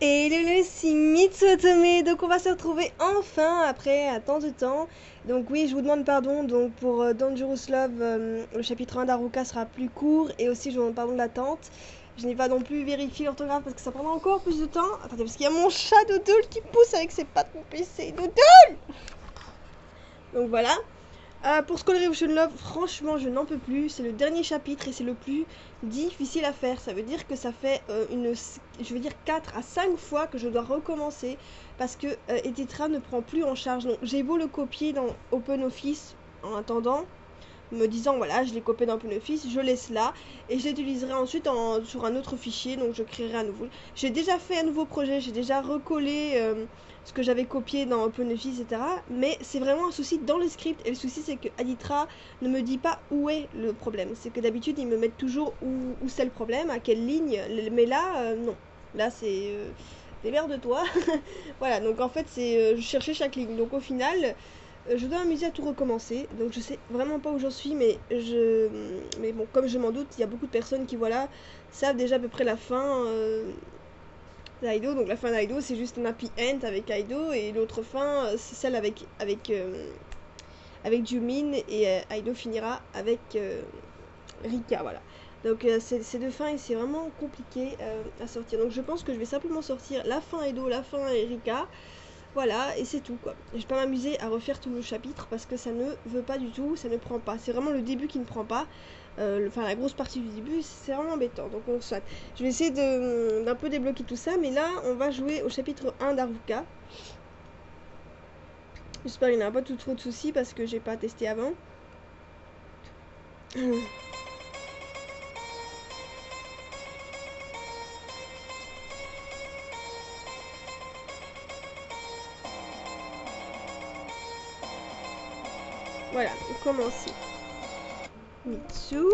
Et le Mitsu Otome, donc on va se retrouver enfin après tant de temps. Donc oui, je vous demande pardon donc pour Dangerous Love, le chapitre 1 d'Haruka sera plus court et aussi je vous demande pardon de l'attente. Je n'ai pas non plus vérifié l'orthographe parce que ça prendra encore plus de temps. Attendez, parce qu'il y a mon chat Doudou qui pousse avec ses pattes mon PC. Doudou! Donc voilà. Pour School Revolution Love, franchement, je n'en peux plus. C'est le dernier chapitre et c'est le plus difficile à faire. Ça veut dire que ça fait je veux dire 4 à 5 fois que je dois recommencer parce que Editra ne prend plus en charge. Donc j'ai beau le copier dans OpenOffice en attendant, me disant voilà, je l'ai copié dans OpenOffice, je laisse là et je l'utiliserai ensuite sur un autre fichier, donc je créerai un nouveau. J'ai déjà fait un nouveau projet, j'ai déjà recollé ce que j'avais copié dans OpenOffice, etc. Mais c'est vraiment un souci dans le script et le souci c'est que Aditra ne me dit pas où est le problème. C'est que d'habitude ils me mettent toujours où c'est le problème, à quelle ligne, mais là non. Là c'est démerde-toi. Voilà, donc en fait c'est je cherchais chaque ligne. Donc au final je dois m'amuser à tout recommencer, donc je sais vraiment pas où j'en suis, mais bon, comme je m'en doute, il y a beaucoup de personnes qui, voilà, savent déjà à peu près la fin d'Aido. Donc la fin d'Aido, c'est juste un happy end avec Aido, et l'autre fin, c'est celle avec Jumin, et Aido finira avec Rika, voilà. Donc ces deux fins, et c'est vraiment compliqué à sortir. Donc je pense que je vais simplement sortir la fin Aido, la fin Rika, voilà, et c'est tout quoi. Je vais pas m'amuser à refaire tout le chapitre parce que ça ne veut pas du tout, ça ne prend pas. C'est vraiment le début qui ne prend pas. Enfin, la grosse partie du début, c'est vraiment embêtant. Donc, on soit. Je vais essayer d'un peu débloquer tout ça, mais là, on va jouer au chapitre 1 d'Haruka. J'espère qu'il n'y aura pas trop de soucis parce que j'ai pas testé avant. Voilà, on commence. Mitsu.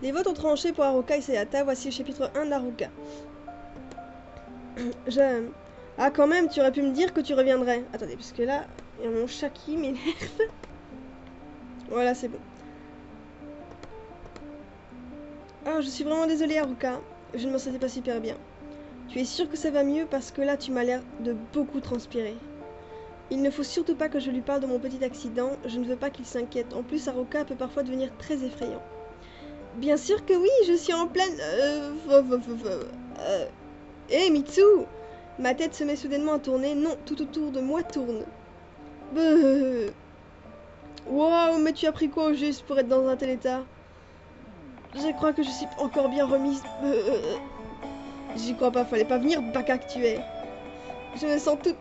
Les votes ont tranché pour Haruka et Sayata. Voici le chapitre 1 d'Haruka. Je... Ah, quand même, tu aurais pu me dire que tu reviendrais. Attendez, parce que là, il y a mon chat qui m'énerve. Voilà, c'est bon. Ah, je suis vraiment désolée, Haruka. Je ne me sentais pas super bien. Tu es sûre que ça va mieux parce que là, tu m'as l'air de beaucoup transpirer. Il ne faut surtout pas que je lui parle de mon petit accident. Je ne veux pas qu'il s'inquiète. En plus, Haruka peut parfois devenir très effrayant. Bien sûr que oui, je suis en pleine... Hé, Mitsu! Ma tête se met soudainement à tourner. Non, tout autour de moi tourne. Wow, mais tu as pris quoi au juste pour être dans un tel état? Je crois que je suis encore bien remise. J'y crois pas, fallait pas venir, bacaque tu es. Je me sens toute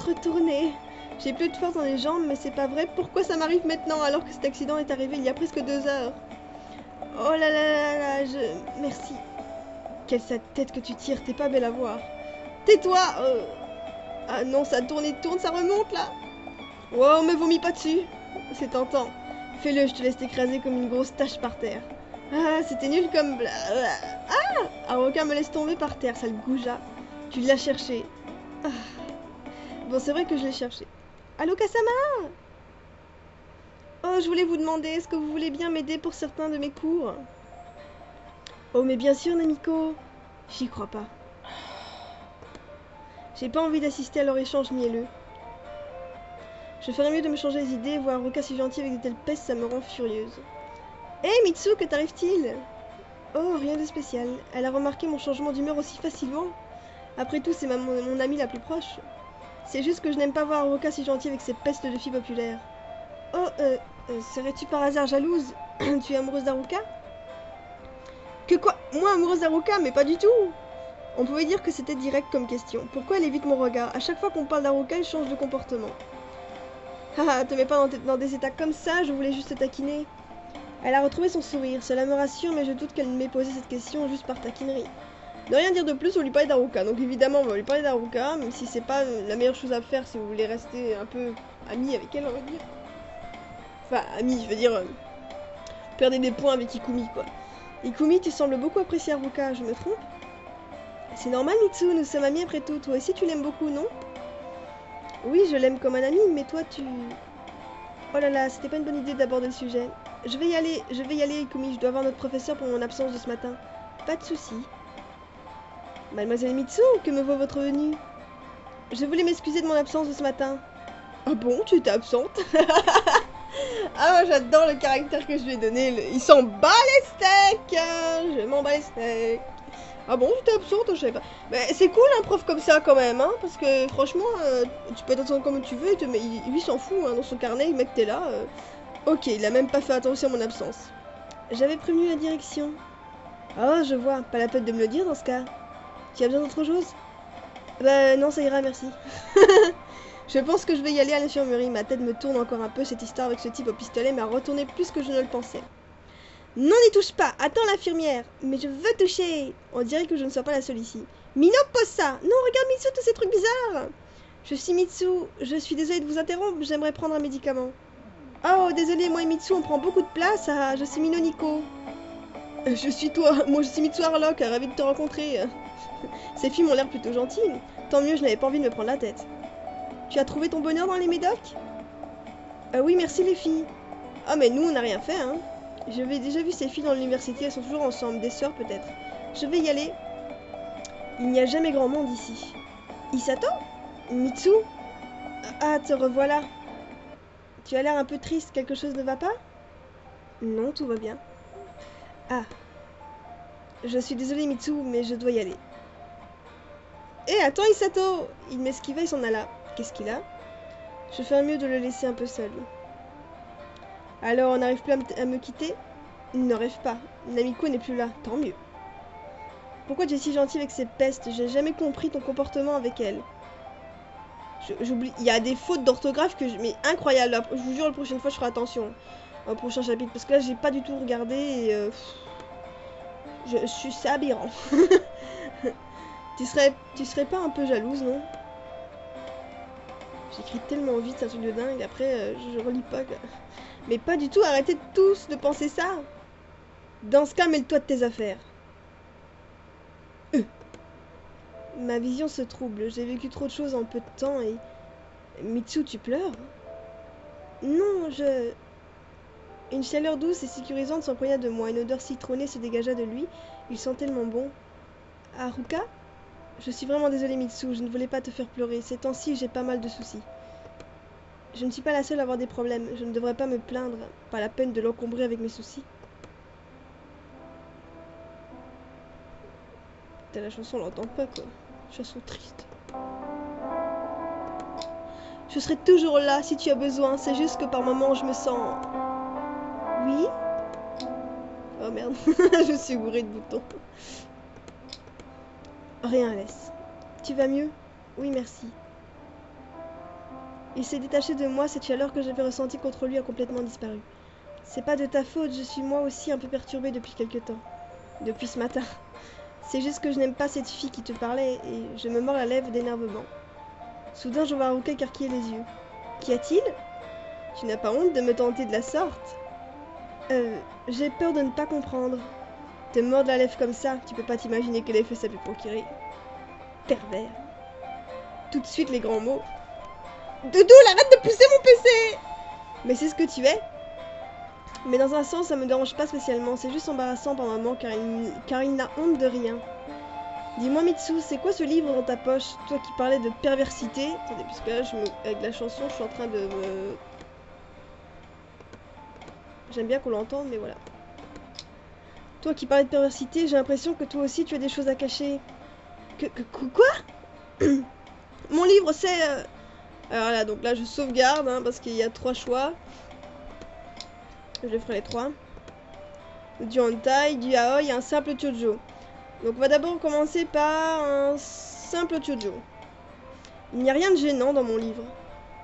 retournée. J'ai plus de force dans les jambes, mais c'est pas vrai. Pourquoi ça m'arrive maintenant alors que cet accident est arrivé il y a presque 2 heures? Oh là là là là, Merci. Quelle cette tête que tu tires, t'es pas belle à voir. Tais-toi Ah non, ça tourne et tourne, ça remonte là. Wow, me vomis pas dessus. C'est tentant. Fais-le, je te laisse t'écraser comme une grosse tache par terre. Ah, c'était nul comme... Ah Haruka me laisse tomber par terre, sale goujat. Tu l'as cherché. Ah. Bon, c'est vrai que je l'ai cherché. Allô, Kasama? Oh, je voulais vous demander, est-ce que vous voulez bien m'aider pour certains de mes cours? Oh, mais bien sûr, Namiko. J'y crois pas. J'ai pas envie d'assister à leur échange mielleux. Je ferais mieux de me changer les idées, voir Haruka si gentil avec de telles pestes, ça me rend furieuse. Hé, Mitsu, que t'arrive-t-il? Oh, rien de spécial. Elle a remarqué mon changement d'humeur aussi facilement. Après tout, c'est mon amie la plus proche. C'est juste que je n'aime pas voir Haruka si gentil avec ses pestes de filles populaires. Oh, serais-tu par hasard jalouse? Tu es amoureuse d'Haruka? Que quoi? Moi amoureuse d'Haruka? Mais pas du tout! On pouvait dire que c'était direct comme question. Pourquoi elle évite mon regard? À chaque fois qu'on parle d'Haruka, elle change de comportement. Haha, te mets pas dans des états comme ça, je voulais juste te taquiner. Elle a retrouvé son sourire, cela me rassure, mais je doute qu'elle m'ait posé cette question juste par taquinerie. Ne rien dire de plus, on lui parlait d'Haruka. Donc évidemment, on va lui parler d'Haruka, même si c'est pas la meilleure chose à faire si vous voulez rester un peu ami avec elle, on va dire. Enfin, ami, je veux dire, perdez des points avec Ikumi, quoi. Ikumi, tu sembles beaucoup apprécier Haruka, je me trompe? C'est normal, Mitsu, nous sommes amis après tout. Toi aussi, tu l'aimes beaucoup, non? Oui, je l'aime comme un ami, mais toi, tu... Oh là là, c'était pas une bonne idée d'aborder le sujet. Je vais y aller, Ikumi, je dois voir notre professeur pour mon absence de ce matin. Pas de soucis. Mademoiselle Mitsu, que me vaut votre venue? Je voulais m'excuser de mon absence de ce matin. Ah bon, tu étais absente? Ah, moi j'adore le caractère que je lui ai donné. Il s'en bat les steaks. Je m'en bats les steaks. Ah bon, j'étais absente, je savais pas. Mais c'est cool un prof comme ça quand même, hein, parce que franchement, tu peux t'attendre comme tu veux, mais lui s'en fout, hein, dans son carnet, il met que t'es là. Ok, il a même pas fait attention à mon absence. J'avais prévenu la direction. Ah, je vois, pas la peine de me le dire dans ce cas. Tu as besoin d'autre chose? Bah non, ça ira, merci. Je pense que je vais y aller à l'infirmerie. Ma tête me tourne encore un peu. Cette histoire avec ce type au pistolet m'a retourné plus que je ne le pensais. Non, n'y touche pas. Attends l'infirmière. Mais je veux toucher. On dirait que je ne sois pas la seule ici. Mino, pose ça. Non, regarde Mitsu, tous ces trucs bizarres. Je suis Mitsu. Je suis désolée de vous interrompre. J'aimerais prendre un médicament. Oh, désolée, moi et Mitsu, on prend beaucoup de place. Ah, je suis Mino Nico. Je suis toi. Moi, je suis Mitsu Harlock. Ravie de te rencontrer. Ces filles m'ont l'air plutôt gentilles. Tant mieux, je n'avais pas envie de me prendre la tête. Tu as trouvé ton bonheur dans les médocs? Oui, merci les filles. Ah, mais nous, on n'a rien fait, hein. J'avais déjà vu ces filles dans l'université, elles sont toujours ensemble, des sœurs peut-être. Je vais y aller. Il n'y a jamais grand monde ici. Isato? Mitsu? Ah, te revoilà. Tu as l'air un peu triste, quelque chose ne va pas? Non, tout va bien. Ah. Je suis désolée Mitsu, mais je dois y aller. Hé, attends Isato! Il m'esquivait et s'en alla. Qu'est-ce qu'il a? Je fais mieux de le laisser un peu seul. Alors, on n'arrive plus à me quitter? Ne rêve pas. Namiko n'est plus là. Tant mieux. Pourquoi tu es si gentil avec ces pestes? J'ai jamais compris ton comportement avec elle. J'oublie. Il y a des fautes d'orthographe que je... Mais incroyable. Je vous jure, la prochaine fois, je ferai attention. Au prochain chapitre. Parce que là, j'ai pas du tout regardé et... je suis... C'est aberrant. Tu serais pas un peu jalouse, non? J'écris tellement vite, c'est un truc de dingue. Après, je relis pas. Quoi. Mais pas du tout, arrêtez tous de penser ça. Dans ce cas, mêle-toi de tes affaires. Ma vision se trouble. J'ai vécu trop de choses en peu de temps et... Mitsu, tu pleures? Non, je... Une chaleur douce et sécurisante s'empoigna de moi. Une odeur citronnée se dégagea de lui. Il sent tellement bon. Haruka? Je suis vraiment désolée, Mitsu. Je ne voulais pas te faire pleurer. Ces temps-ci, j'ai pas mal de soucis. Je ne suis pas la seule à avoir des problèmes. Je ne devrais pas me plaindre. Pas la peine de l'encombrer avec mes soucis. Putain, la chanson, on l'entend pas, quoi. Chanson triste. Je serai toujours là si tu as besoin. C'est juste que par moments, je me sens... Oui? Oh merde. Je suis bourrée de boutons. Rien, laisse. Tu vas mieux? Oui, merci. Il s'est détaché de moi, cette chaleur que j'avais ressentie contre lui a complètement disparu. C'est pas de ta faute, je suis moi aussi un peu perturbée depuis quelque temps. Depuis ce matin. C'est juste que je n'aime pas cette fille qui te parlait et je me mords la lèvre d'énervement. Soudain, je vois Haruka écarquiller les yeux. Qu'y a-t-il? Tu n'as pas honte de me tenter de la sorte? J'ai peur de ne pas comprendre. Te mordre la lèvre comme ça, tu peux pas t'imaginer quel effet ça peut procurer. Pervers. Tout de suite les grands mots. Doudou, arrête de pousser mon PC! Mais c'est ce que tu es. Mais dans un sens, ça me dérange pas spécialement. C'est juste embarrassant par moments car il n'a honte de rien. Dis-moi Mitsu, c'est quoi ce livre dans ta poche? Toi qui parlais de perversité. Attendez, puisque là, avec la chanson, je suis en train de me... J'aime bien qu'on l'entende, mais voilà. Toi qui parlais de perversité, j'ai l'impression que toi aussi tu as des choses à cacher. Quoi? Mon livre, c'est... Alors là, donc là, je sauvegarde, hein, parce qu'il y a 3 choix. Je ferai les 3. Du hentai, du yaoi et un simple shoujo. Donc on va d'abord commencer par un simple shoujo. Il n'y a rien de gênant dans mon livre.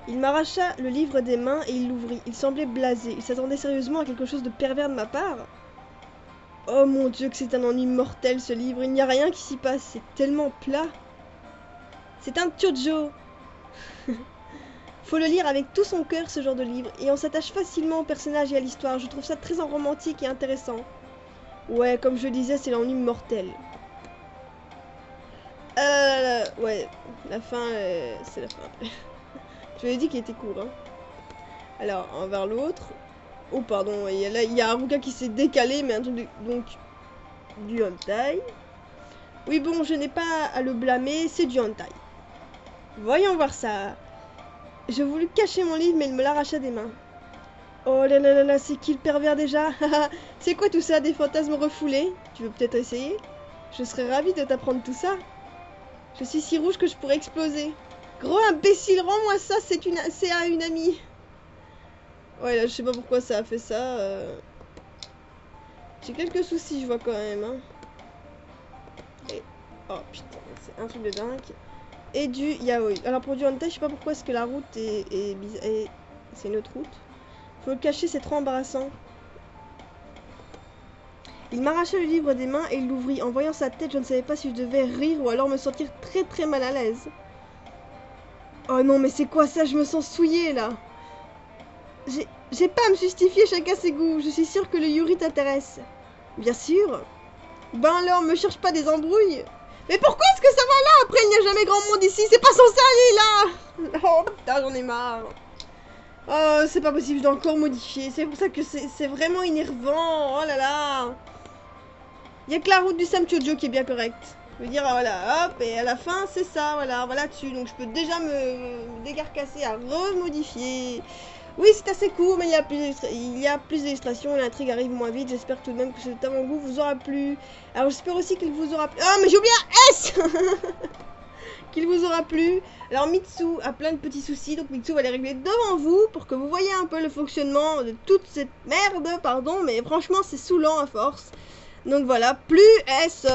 Il m'arracha le livre des mains et il l'ouvrit. Il semblait blasé. Il s'attendait sérieusement à quelque chose de pervers de ma part. Oh mon dieu que c'est un ennui mortel ce livre. Il n'y a rien qui s'y passe. C'est tellement plat. C'est un shoujo. Faut le lire avec tout son cœur ce genre de livre. Et on s'attache facilement au personnage et à l'histoire. Je trouve ça très romantique et intéressant. Ouais, comme je disais, c'est l'ennui mortel. Ouais, la fin, c'est la fin après. Je lui ai dit qu'il était court, hein. Alors, un vers l'autre. Oh, pardon, il y a Haruka qui s'est décalé, mais un truc de... Donc, du hentai. Oui bon, je n'ai pas à le blâmer, c'est du hentai. Voyons voir ça. J'ai voulu cacher mon livre, mais il me l'arracha des mains. Oh là là là là, c'est qui le pervers déjà? C'est quoi tout ça, des fantasmes refoulés? Tu veux peut-être essayer? Je serais ravie de t'apprendre tout ça. Je suis si rouge que je pourrais exploser. Gros imbécile, rends-moi ça, c'est à une amie. Ouais, là, je sais pas pourquoi ça a fait ça. J'ai quelques soucis, je vois quand même. Hein. Et... Oh putain, c'est un truc de dingue. Et du yaoi. Alors pour du hentai, je sais pas pourquoi est-ce que la route est bizarre. C'est une autre route. Faut le cacher, c'est trop embarrassant. Il m'arracha le livre des mains et il l'ouvrit. En voyant sa tête, je ne savais pas si je devais rire ou alors me sentir très très mal à l'aise. Oh non, mais c'est quoi ça? Je me sens souillée là. J'ai pas à me justifier, chacun ses goûts. Je suis sûre que le Yuri t'intéresse. Bien sûr. Ben alors, me cherche pas des embrouilles. Mais pourquoi est-ce que ça va là? Après, il n'y a jamais grand monde ici. C'est pas censé aller là. Oh putain, j'en ai marre. Oh, c'est pas possible, je dois encore modifier. C'est pour ça que c'est vraiment énervant. Oh là là. Il y a que la route du Sam Chojo qui est bien correcte. Je veux dire, voilà, hop, et à la fin, c'est ça, voilà dessus. Donc je peux déjà me décarcasser à remodifier. Oui, c'est assez court, mais il y a plus d'illustrations et l'intrigue arrive moins vite. J'espère tout de même que ce Tamango vous aura plu. Alors j'espère aussi qu'il vous aura plu. Ah, mais j'ai oublié un S. Qu'il vous aura plu. Alors Mitsu a plein de petits soucis, donc Mitsu va les régler devant vous pour que vous voyez un peu le fonctionnement de toute cette merde, pardon, mais franchement c'est saoulant à force. Donc voilà, plus S.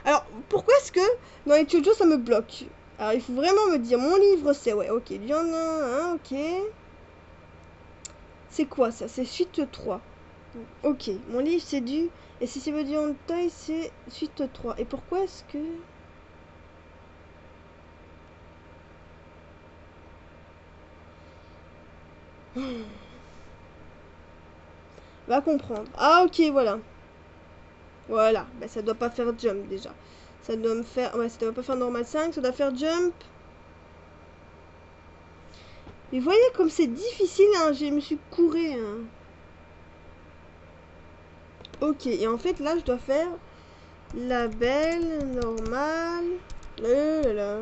Alors pourquoi est-ce que dans les Chojo ça me bloque? Alors il faut vraiment me dire, mon livre c'est, ouais ok, il y en a un, ok. C'est quoi ça? C'est suite 3. Ok, mon livre c'est du, et si c'est du hentai c'est suite 3. Et pourquoi est-ce que... Va comprendre. Ah ok, voilà. Voilà, bah, ça doit pas faire jump déjà. Ça doit me faire... Ouais, ça doit pas faire normal 5, ça doit faire jump. Mais voyez comme c'est difficile, hein. Je me suis couré. Hein. Ok, et en fait là je dois faire label, normal. Là, là.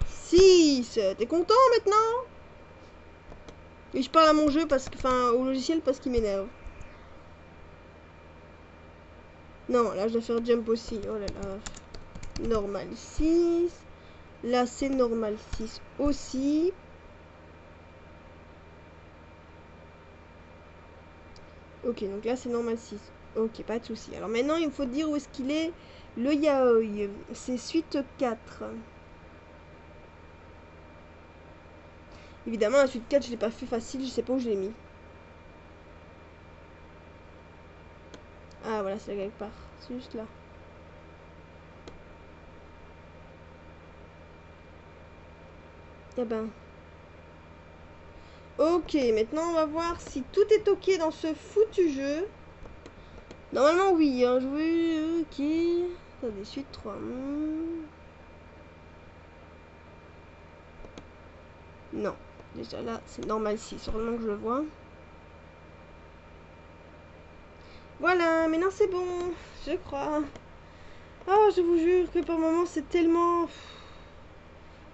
6. T'es content maintenant? Et je parle à mon jeu parce que... Enfin, au logiciel parce qu'il m'énerve. Non, là je dois faire jump aussi. Oh là là. Normal 6. Là c'est normal 6 aussi. Ok, donc là c'est normal 6. Ok, pas de souci. Alors maintenant il me faut dire où est-ce qu'il est le yaoi. C'est suite 4. Évidemment la suite 4 je l'ai pas fait facile, je sais pas où je l'ai mis. Ah voilà, c'est là quelque part. C'est juste là. Eh ben. Ok, maintenant on va voir si tout est ok dans ce foutu jeu. Normalement oui, hein, jouer, ok. Attendez, suite 3. Non, déjà là c'est normal 6, sûrement que je le vois. Voilà, maintenant c'est bon, je crois. Oh, je vous jure que par moments c'est tellement...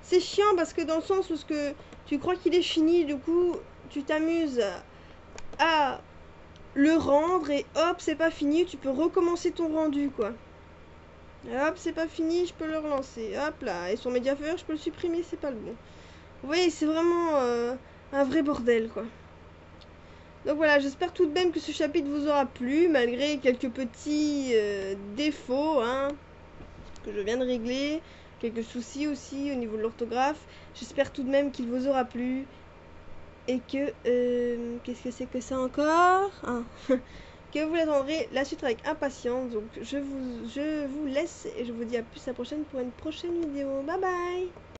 C'est chiant parce que dans le sens où ce que tu crois qu'il est fini, du coup tu t'amuses à le rendre et hop c'est pas fini, tu peux recommencer ton rendu quoi. Et hop c'est pas fini, je peux le relancer, hop là, et son médiafire je peux le supprimer, c'est pas le bon. Vous voyez c'est vraiment un vrai bordel quoi. Donc voilà, j'espère tout de même que ce chapitre vous aura plu, malgré quelques petits défauts hein, que je viens de régler, quelques soucis aussi au niveau de l'orthographe. J'espère tout de même qu'il vous aura plu et que... qu'est-ce que c'est que ça encore ah. Que vous attendrez la suite avec impatience. Donc je vous laisse et je vous dis à plus la prochaine pour une prochaine vidéo. Bye bye.